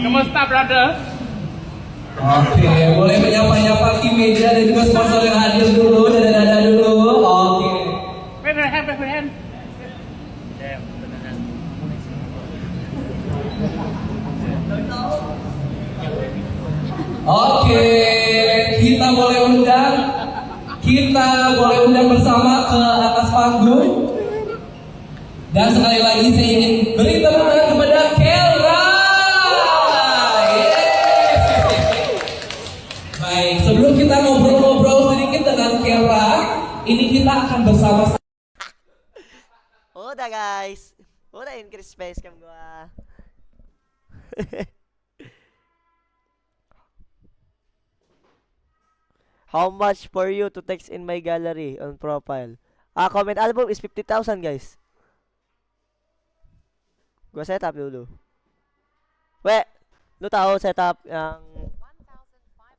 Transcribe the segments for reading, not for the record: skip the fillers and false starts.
Kamusta, brother? Oke, boleh menyapa-nyapa tim media dan juga sponsor yang hadir dulu, dada-dada dulu. Oke. Wave your hand, wave your hand. Oke, kita boleh undang bersama ke atas panggung. Dan sekali lagi saya ingin beri tepuk tangan kepada Kelra. Baik, sebelum kita ngobrol-ngobrol sedikit dengan Kelra, ini kita akan bersama. Udah guys, udah increase space cam gua. How much for you to text in my gallery on profile? Comment album is 50,000 guys. Gua setup dulu. We, lu tahu setup yang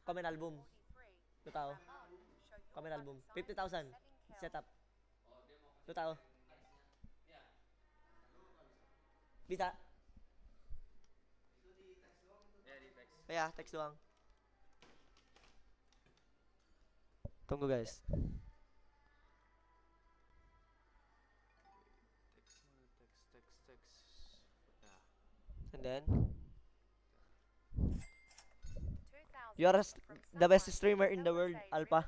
comment album? Lu tahu? Comment album 50,000 setup. Lu tahu? Bisa? Ya, teks doang. Tunggu guys. And then you are the best streamer in the world, Alpha.